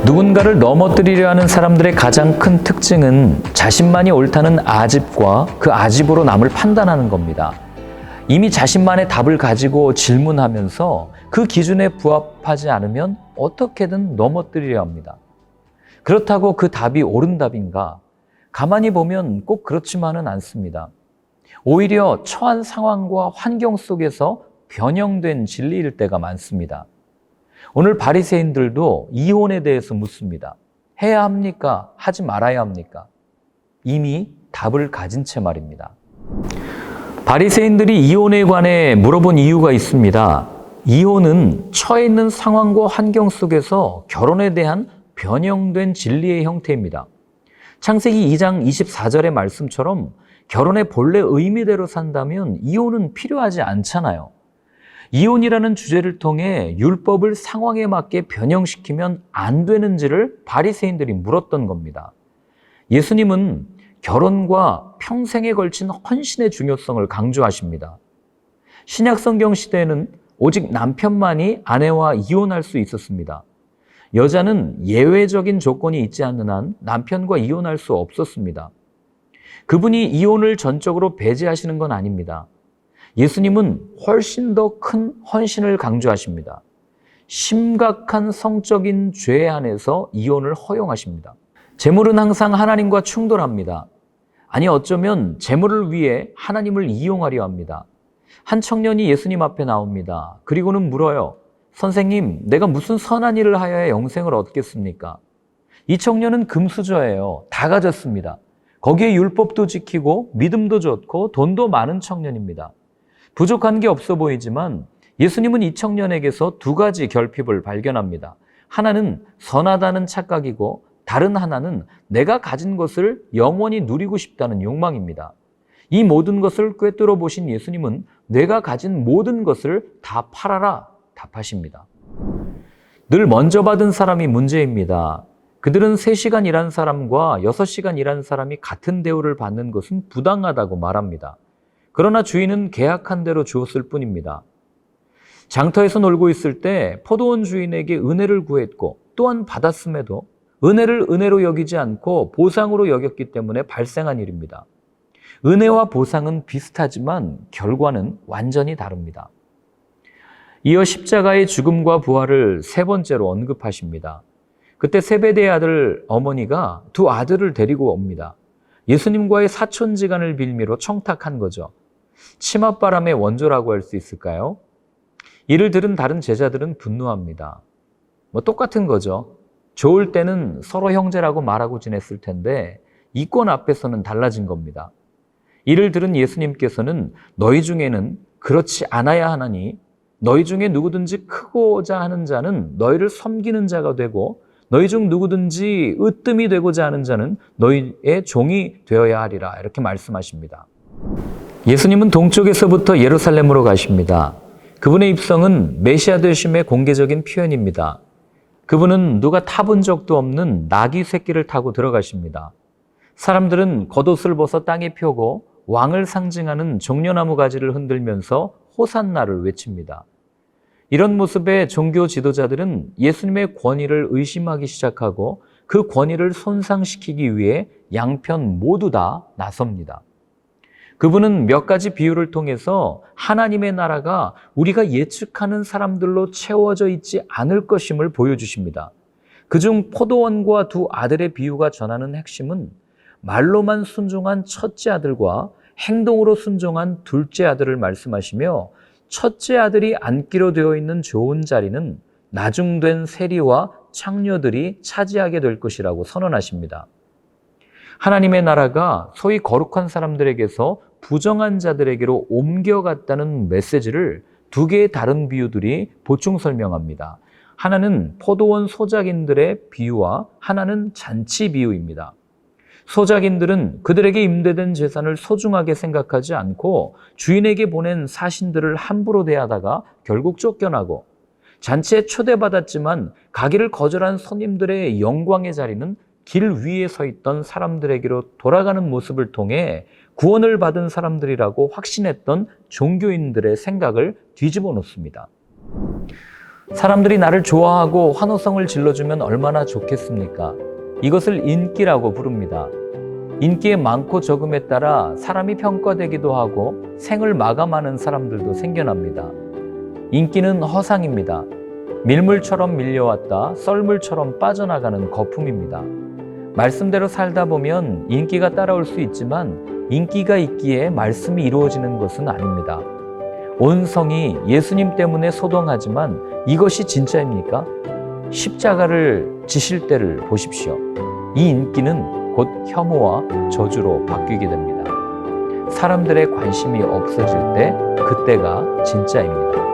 누군가를 넘어뜨리려 하는 사람들의 가장 큰 특징은 자신만이 옳다는 아집과 그 아집으로 남을 판단하는 겁니다. 이미 자신만의 답을 가지고 질문하면서 그 기준에 부합하지 않으면 어떻게든 넘어뜨리려 합니다. 그렇다고 그 답이 옳은 답인가? 가만히 보면 꼭 그렇지만은 않습니다. 오히려 처한 상황과 환경 속에서 변형된 진리일 때가 많습니다. 오늘 바리새인들도 이혼에 대해서 묻습니다. 해야 합니까? 하지 말아야 합니까? 이미 답을 가진 채 말입니다. 바리새인들이 이혼에 관해 물어본 이유가 있습니다. 이혼은 처해 있는 상황과 환경 속에서 결혼에 대한 변형된 진리의 형태입니다. 창세기 2장 24절의 말씀처럼 결혼의 본래 의미대로 산다면 이혼은 필요하지 않잖아요. 이혼이라는 주제를 통해 율법을 상황에 맞게 변형시키면 안 되는지를 바리새인들이 물었던 겁니다. 예수님은 결혼과 평생에 걸친 헌신의 중요성을 강조하십니다. 신약 성경 시대에는 오직 남편만이 아내와 이혼할 수 있었습니다. 여자는 예외적인 조건이 있지 않는 한 남편과 이혼할 수 없었습니다. 그분이 이혼을 전적으로 배제하시는 건 아닙니다. 예수님은 훨씬 더 큰 헌신을 강조하십니다. 심각한 성적인 죄 안에서 이혼을 허용하십니다. 재물은 항상 하나님과 충돌합니다. 아니 어쩌면 재물을 위해 하나님을 이용하려 합니다. 한 청년이 예수님 앞에 나옵니다. 그리고는 물어요. 선생님, 내가 무슨 선한 일을 하여야 영생을 얻겠습니까? 이 청년은 금수저예요. 다 가졌습니다. 거기에 율법도 지키고 믿음도 좋고 돈도 많은 청년입니다. 부족한 게 없어 보이지만 예수님은 이 청년에게서 두 가지 결핍을 발견합니다. 하나는 선하다는 착각이고 다른 하나는 내가 가진 것을 영원히 누리고 싶다는 욕망입니다. 이 모든 것을 꿰뚫어 보신 예수님은 내가 가진 모든 것을 다 팔아라 답하십니다. 늘 먼저 받은 사람이 문제입니다. 그들은 3시간 일한 사람과 6시간 일한 사람이 같은 대우를 받는 것은 부당하다고 말합니다. 그러나 주인은 계약한 대로 주었을 뿐입니다. 장터에서 놀고 있을 때 포도원 주인에게 은혜를 구했고 또한 받았음에도 은혜를 은혜로 여기지 않고 보상으로 여겼기 때문에 발생한 일입니다. 은혜와 보상은 비슷하지만 결과는 완전히 다릅니다. 이어 십자가의 죽음과 부활을 3번째로 언급하십니다. 그때 세베대의 아들 어머니가 두 아들을 데리고 옵니다. 예수님과의 사촌지간을 빌미로 청탁한 거죠. 치맛바람의 원조라고 할 수 있을까요? 이를 들은 다른 제자들은 분노합니다. 똑같은 거죠. 좋을 때는 서로 형제라고 말하고 지냈을 텐데 이권 앞에서는 달라진 겁니다. 이를 들은 예수님께서는 너희 중에는 그렇지 않아야 하나니 너희 중에 누구든지 크고자 하는 자는 너희를 섬기는 자가 되고 너희 중 누구든지 으뜸이 되고자 하는 자는 너희의 종이 되어야 하리라 이렇게 말씀하십니다. 예수님은 동쪽에서부터 예루살렘으로 가십니다. 그분의 입성은 메시아 되심의 공개적인 표현입니다. 그분은 누가 타본 적도 없는 나귀 새끼를 타고 들어가십니다. 사람들은 겉옷을 벗어 땅에 펴고 왕을 상징하는 종려나무 가지를 흔들면서 호산나를 외칩니다. 이런 모습에 종교 지도자들은 예수님의 권위를 의심하기 시작하고 그 권위를 손상시키기 위해 양편 모두 다 나섭니다. 그분은 몇 가지 비유를 통해서 하나님의 나라가 우리가 예측하는 사람들로 채워져 있지 않을 것임을 보여주십니다. 그중 포도원과 두 아들의 비유가 전하는 핵심은 말로만 순종한 첫째 아들과 행동으로 순종한 둘째 아들을 말씀하시며 첫째 아들이 앉기로 되어 있는 좋은 자리는 나중된 세리와 창녀들이 차지하게 될 것이라고 선언하십니다. 하나님의 나라가 소위 거룩한 사람들에게서 부정한 자들에게로 옮겨갔다는 메시지를 두 개의 다른 비유들이 보충 설명합니다. 하나는 포도원 소작인들의 비유와 하나는 잔치 비유입니다. 소작인들은 그들에게 임대된 재산을 소중하게 생각하지 않고 주인에게 보낸 사신들을 함부로 대하다가 결국 쫓겨나고 잔치에 초대받았지만 가기를 거절한 손님들의 영광의 자리는 길 위에 서 있던 사람들에게로 돌아가는 모습을 통해 구원을 받은 사람들이라고 확신했던 종교인들의 생각을 뒤집어 놓습니다. 사람들이 나를 좋아하고 환호성을 질러주면 얼마나 좋겠습니까? 이것을 인기라고 부릅니다. 인기의 많고 적음에 따라 사람이 평가되기도 하고 생을 마감하는 사람들도 생겨납니다. 인기는 허상입니다. 밀물처럼 밀려왔다 썰물처럼 빠져나가는 거품입니다. 말씀대로 살다 보면 인기가 따라올 수 있지만 인기가 있기에 말씀이 이루어지는 것은 아닙니다. 온 성이 예수님 때문에 소동하지만 이것이 진짜입니까? 십자가를 지실 때를 보십시오. 이 인기는 곧 혐오와 저주로 바뀌게 됩니다. 사람들의 관심이 없어질 때 그때가 진짜입니다.